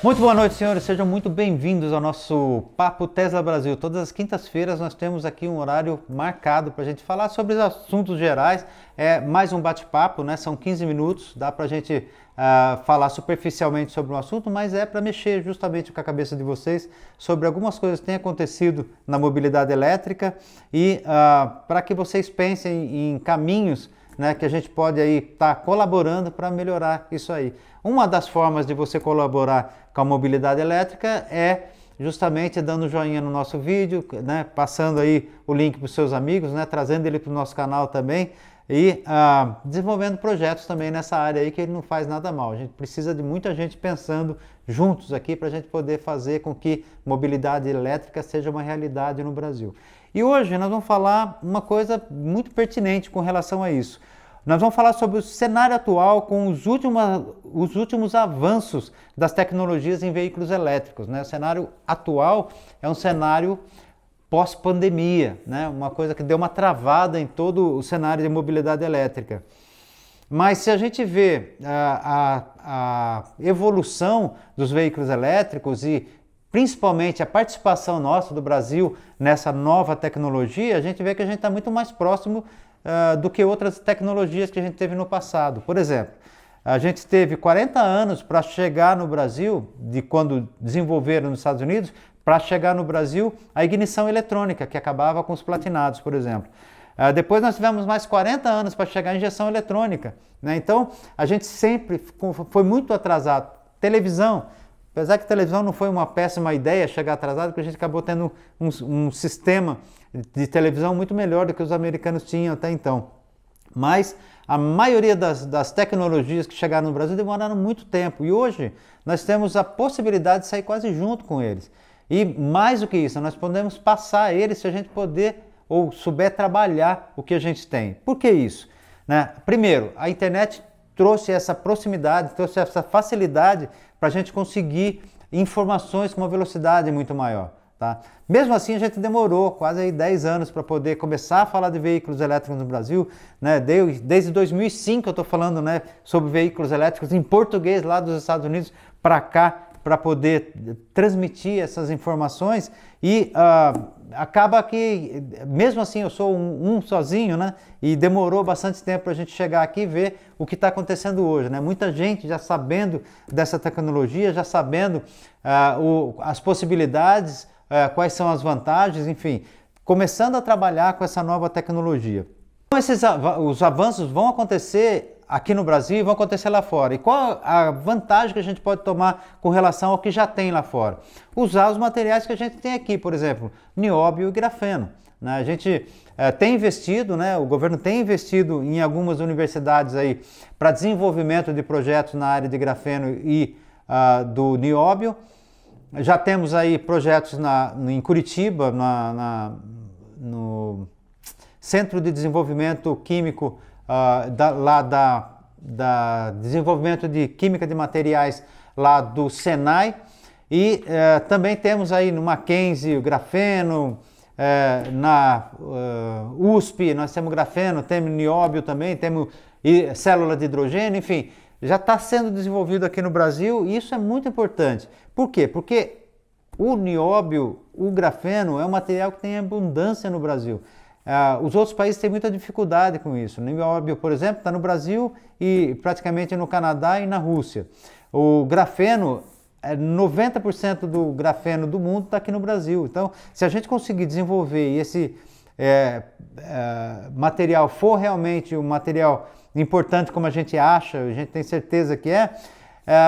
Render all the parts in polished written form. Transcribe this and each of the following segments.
Muito boa noite, senhores, sejam muito bem-vindos ao nosso Papo Tesla Brasil. Todas as quintas-feiras nós temos aqui um horário marcado para a gente falar sobre os assuntos gerais. É mais um bate-papo, né? São 15 minutos, dá para a gente falar superficialmente sobre um assunto, mas é para mexer justamente com a cabeça de vocês sobre algumas coisas que têm acontecido na mobilidade elétrica e para que vocês pensem em caminhos, né, que a gente pode aí estar colaborando para melhorar isso aí. Uma das formas de você colaborar com a mobilidade elétrica é justamente dando joinha no nosso vídeo, né, passando aí o link para os seus amigos, né, trazendo ele para o nosso canal também e desenvolvendo projetos também nessa área aí que ele não faz nada mal. A gente precisa de muita gente pensando juntos aqui para a gente poder fazer com que mobilidade elétrica seja uma realidade no Brasil. E hoje nós vamos falar uma coisa muito pertinente com relação a isso. Nós vamos falar sobre o cenário atual com os últimos avanços das tecnologias em veículos elétricos, né? O cenário atual é um cenário pós-pandemia, né? Uma coisa que deu uma travada em todo o cenário de mobilidade elétrica. Mas se a gente vê a evolução dos veículos elétricos e principalmente a participação nossa do Brasil nessa nova tecnologia, a gente vê que a gente está muito mais próximo do que outras tecnologias que a gente teve no passado. Por exemplo, a gente teve 40 anos para chegar no Brasil, de quando desenvolveram nos Estados Unidos, para chegar no Brasil a ignição eletrônica, que acabava com os platinados, por exemplo. Depois nós tivemos mais 40 anos para chegar a injeção eletrônica, né? Então, a gente sempre foi muito atrasado. Televisão, apesar que televisão não foi uma péssima ideia chegar atrasado, porque a gente acabou tendo um sistema de televisão muito melhor do que os americanos tinham até então. Mas a maioria das tecnologias que chegaram no Brasil demoraram muito tempo e hoje nós temos a possibilidade de sair quase junto com eles. E mais do que isso, nós podemos passar eles se a gente poder ou souber trabalhar o que a gente tem. Por que isso? Né? Primeiro, a internet trouxe essa proximidade, trouxe essa facilidade para a gente conseguir informações com uma velocidade muito maior. Tá? Mesmo assim, a gente demorou quase aí 10 anos para poder começar a falar de veículos elétricos no Brasil. Né? Desde 2005 eu estou falando, né, sobre veículos elétricos em português lá dos Estados Unidos para cá, para poder transmitir essas informações e acaba que, mesmo assim, eu sou um sozinho, né? E demorou bastante tempo para a gente chegar aqui e ver o que está acontecendo hoje, né? Muita gente já sabendo dessa tecnologia, já sabendo as possibilidades, quais são as vantagens, enfim, começando a trabalhar com essa nova tecnologia. Então, os avanços vão acontecer aqui no Brasil e vão acontecer lá fora. E qual a vantagem que a gente pode tomar com relação ao que já tem lá fora? Usar os materiais que a gente tem aqui, por exemplo, nióbio e grafeno. Né? A gente tem investido, né? O governo tem investido em algumas universidades aí para desenvolvimento de projetos na área de grafeno e do nióbio. Já temos aí projetos em Curitiba, no Centro de Desenvolvimento Químico da Desenvolvimento de Química de Materiais lá do Senai e também temos aí no Mackenzie o grafeno, na USP nós temos grafeno, temos nióbio também, temos célula de hidrogênio, enfim, já está sendo desenvolvido aqui no Brasil e isso é muito importante. Por quê? Porque o nióbio, o grafeno é um material que tem abundância no Brasil. Os outros países têm muita dificuldade com isso. O nióbio, por exemplo, está no Brasil e praticamente no Canadá e na Rússia. O grafeno, 90% do grafeno do mundo está aqui no Brasil. Então, se a gente conseguir desenvolver e esse material for realmente um material importante como a gente acha, a gente tem certeza que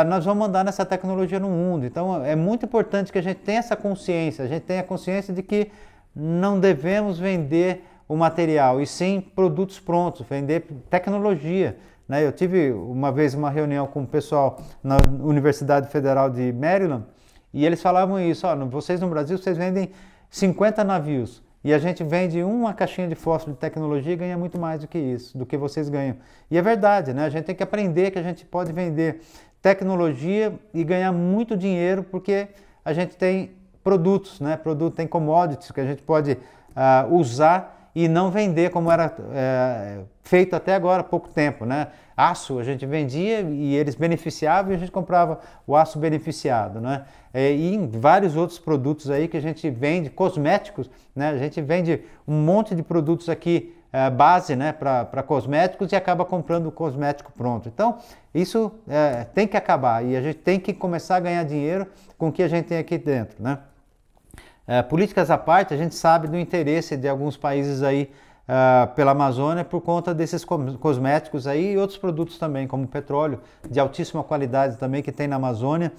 nós vamos mandar nessa tecnologia no mundo. Então, é muito importante que a gente tenha essa consciência, a gente tenha a consciência de que não devemos vender o material, e sim produtos prontos, vender tecnologia. Né? Eu tive uma vez uma reunião com o pessoal na Universidade Federal de Maryland e eles falavam isso, vocês no Brasil vocês vendem 50 navios e a gente vende uma caixinha de fósforo de tecnologia e ganha muito mais do que isso, do que vocês ganham. E é verdade, né? A gente tem que aprender que a gente pode vender tecnologia e ganhar muito dinheiro porque a gente tem produtos, né? Tem commodities que a gente pode usar e não vender como era feito até agora há pouco tempo, né? Aço a gente vendia e eles beneficiavam e a gente comprava o aço beneficiado, né? E em vários outros produtos aí que a gente vende, cosméticos, né? A gente vende um monte de produtos aqui base, né, para cosméticos e acaba comprando o cosmético pronto. Então, isso tem que acabar e a gente tem que começar a ganhar dinheiro com o que a gente tem aqui dentro, né? Políticas à parte, a gente sabe do interesse de alguns países aí pela Amazônia por conta desses cosméticos aí e outros produtos também, como petróleo de altíssima qualidade também que tem na Amazônia.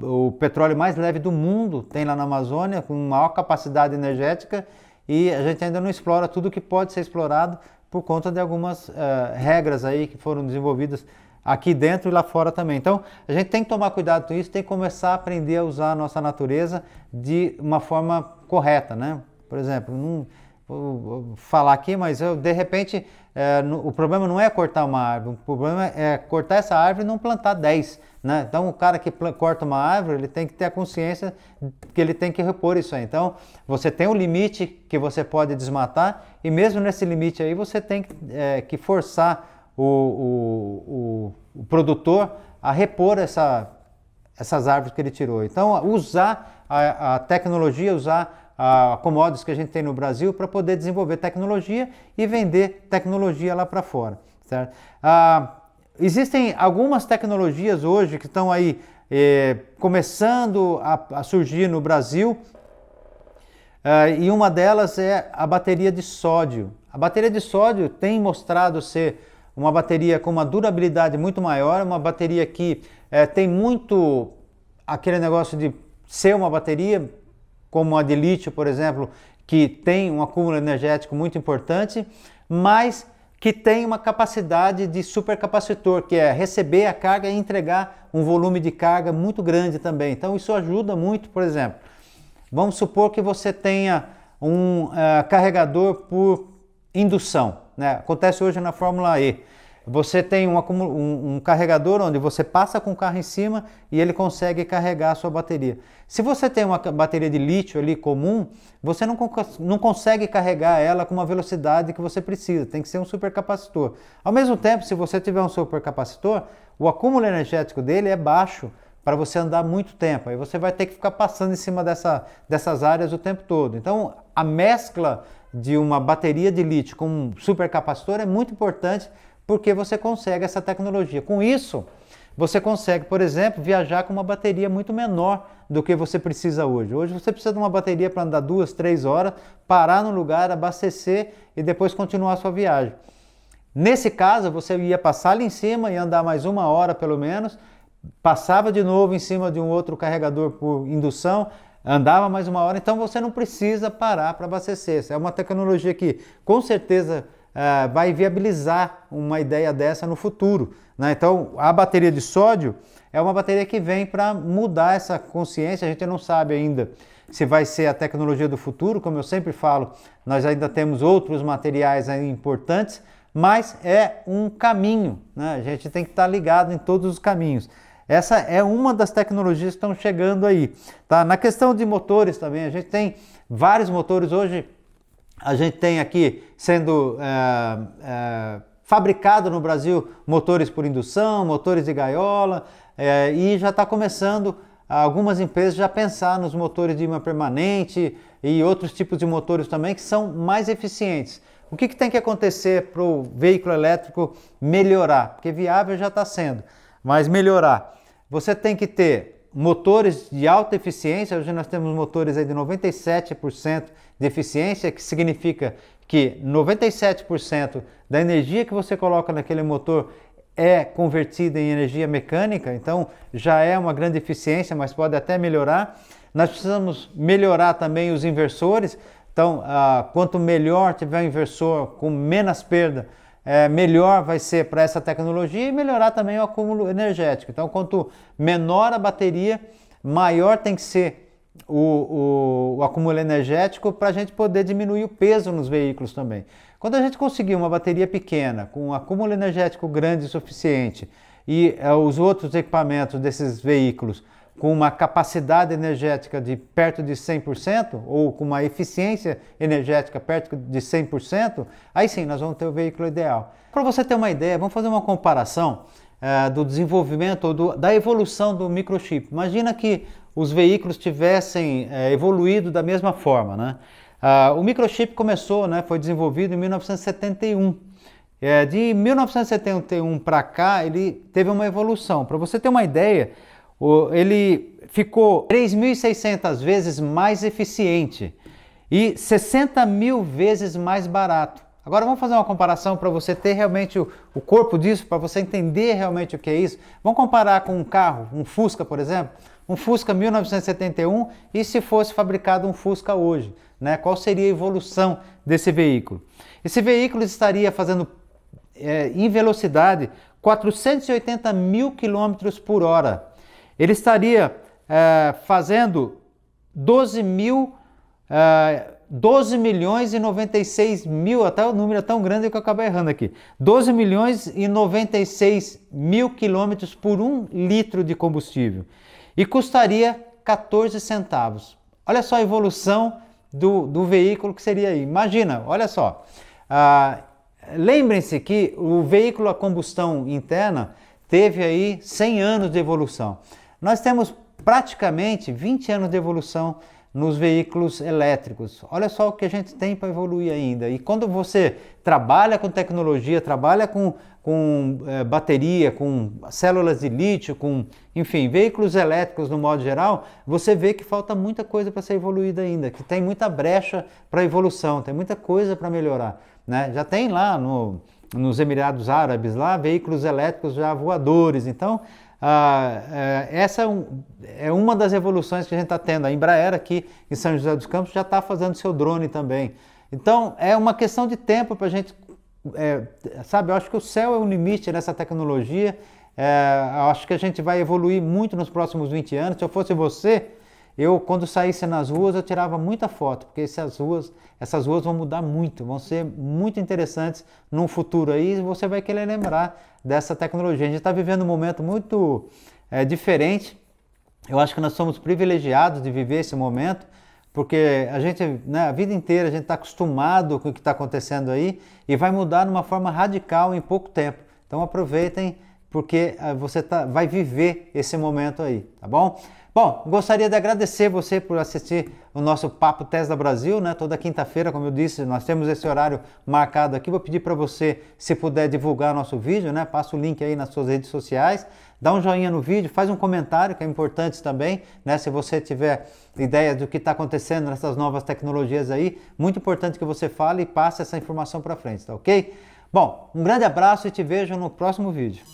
O petróleo mais leve do mundo tem lá na Amazônia, com maior capacidade energética, e a gente ainda não explora tudo que pode ser explorado por conta de algumas regras aí que foram desenvolvidas aqui dentro e lá fora também. Então, a gente tem que tomar cuidado com isso, tem que começar a aprender a usar a nossa natureza de uma forma correta, né? Por exemplo, não vou falar aqui, mas de repente o problema não é cortar uma árvore, o problema é cortar essa árvore e não plantar 10, né? Então, o cara que corta uma árvore, ele tem que ter a consciência que ele tem que repor isso aí. Então, você tem um limite que você pode desmatar e mesmo nesse limite aí você tem que forçar o produtor a repor essas árvores que ele tirou. Então, usar a tecnologia, usar a commodities que a gente tem no Brasil para poder desenvolver tecnologia e vender tecnologia lá para fora, certo? Existem algumas tecnologias hoje que estão aí começando a surgir no Brasil e uma delas é a bateria de sódio. A bateria de sódio tem mostrado ser uma bateria com uma durabilidade muito maior, uma bateria que tem muito aquele negócio de ser uma bateria, como a de lítio, por exemplo, que tem um acúmulo energético muito importante, mas que tem uma capacidade de supercapacitor, que é receber a carga e entregar um volume de carga muito grande também. Então isso ajuda muito, por exemplo, vamos supor que você tenha um carregador por indução, né? Acontece hoje na Fórmula E. Você tem um carregador onde você passa com o carro em cima e ele consegue carregar a sua bateria. Se você tem uma bateria de lítio ali comum, você não consegue carregar ela com uma velocidade que você precisa, tem que ser um supercapacitor. Ao mesmo tempo, se você tiver um supercapacitor, o acúmulo energético dele é baixo para você andar muito tempo, aí você vai ter que ficar passando em cima dessas áreas o tempo todo. Então, a mescla de uma bateria de lítio com um supercapacitor é muito importante porque você consegue essa tecnologia. Com isso, você consegue, por exemplo, viajar com uma bateria muito menor do que você precisa hoje. Hoje você precisa de uma bateria para andar 2, 3 horas, parar no lugar, abastecer e depois continuar a sua viagem. Nesse caso, você ia passar ali em cima e andar mais 1 hora pelo menos, passava de novo em cima de um outro carregador por indução, andava mais 1 hora, então você não precisa parar para abastecer. Essa é uma tecnologia que com certeza vai viabilizar uma ideia dessa no futuro, né? Então, a bateria de sódio é uma bateria que vem para mudar essa consciência. A gente não sabe ainda se vai ser a tecnologia do futuro, como eu sempre falo, nós ainda temos outros materiais aí importantes, mas é um caminho, né? A gente tem que estar ligado em todos os caminhos. Essa é uma das tecnologias que estão chegando aí, tá? Na questão de motores também, a gente tem vários motores hoje. A gente tem aqui sendo fabricado no Brasil motores por indução, motores de gaiola, e já está começando algumas empresas já pensar nos motores de imã permanente e outros tipos de motores também que são mais eficientes. O que tem que acontecer para o veículo elétrico melhorar? Porque viável já está sendo, mas melhorar. Você tem que ter motores de alta eficiência. Hoje nós temos motores aí de 97% de eficiência, que significa que 97% da energia que você coloca naquele motor é convertida em energia mecânica, então já é uma grande eficiência, mas pode até melhorar. Nós precisamos melhorar também os inversores, então quanto melhor tiver um inversor com menos perda, melhor vai ser para essa tecnologia, e melhorar também o acúmulo energético. Então, quanto menor a bateria, maior tem que ser o acúmulo energético para a gente poder diminuir o peso nos veículos também. Quando a gente conseguir uma bateria pequena, com um acúmulo energético grande o suficiente, e os outros equipamentos desses veículos com uma capacidade energética de perto de 100% ou com uma eficiência energética perto de 100%, aí sim nós vamos ter o veículo ideal. Para você ter uma ideia, vamos fazer uma comparação do desenvolvimento ou da evolução do microchip. Imagina que os veículos tivessem evoluído da mesma forma, né? O microchip começou, né, foi desenvolvido em 1971. De 1971 para cá, ele teve uma evolução. Para você ter uma ideia, ele ficou 3.600 vezes mais eficiente e 60.000 vezes mais barato. Agora vamos fazer uma comparação para você ter realmente o corpo disso, para você entender realmente o que é isso. Vamos comparar com um carro, um Fusca, por exemplo. Um Fusca 1971 e se fosse fabricado um Fusca hoje, né? Qual seria a evolução desse veículo? Esse veículo estaria fazendo em velocidade 480.000 km por hora. Ele estaria fazendo 12 milhões e 96 mil, até o número é tão grande que eu acabei errando aqui, 12 milhões e 96 mil quilômetros por 1 litro de combustível e custaria 14 centavos. Olha só a evolução do veículo que seria aí. Imagina, olha só, lembrem-se que o veículo a combustão interna teve aí 100 anos de evolução. Nós temos praticamente 20 anos de evolução nos veículos elétricos. Olha só o que a gente tem para evoluir ainda. E quando você trabalha com tecnologia, trabalha com bateria, com células de lítio, enfim, veículos elétricos no modo geral, você vê que falta muita coisa para ser evoluída ainda, que tem muita brecha para evolução, tem muita coisa para melhorar, né? Já tem lá nos Emirados Árabes, lá, veículos elétricos já voadores, então essa é uma das evoluções que a gente está tendo. A Embraer aqui em São José dos Campos já está fazendo seu drone também. Então é uma questão de tempo para a gente, sabe, eu acho que o céu é o limite nessa tecnologia. Eu acho que a gente vai evoluir muito nos próximos 20 anos. Se eu fosse você, eu quando saísse nas ruas eu tirava muita foto, porque essas ruas vão mudar muito, vão ser muito interessantes num futuro aí, e você vai querer lembrar dessa tecnologia. A gente está vivendo um momento muito diferente. Eu acho que nós somos privilegiados de viver esse momento, porque a gente, né, a vida inteira a gente está acostumado com o que está acontecendo aí e vai mudar de uma forma radical em pouco tempo. Então aproveitem, porque você vai viver esse momento aí, tá bom? Bom, gostaria de agradecer você por assistir o nosso Papo Tesla Brasil, né? Toda quinta-feira, como eu disse, nós temos esse horário marcado aqui. Vou pedir para você, se puder divulgar nosso vídeo, né? Passa o link aí nas suas redes sociais, dá um joinha no vídeo, faz um comentário, que é importante também, né? Se você tiver ideia do que está acontecendo nessas novas tecnologias aí, muito importante que você fale e passe essa informação para frente, tá ok? Bom, um grande abraço e te vejo no próximo vídeo.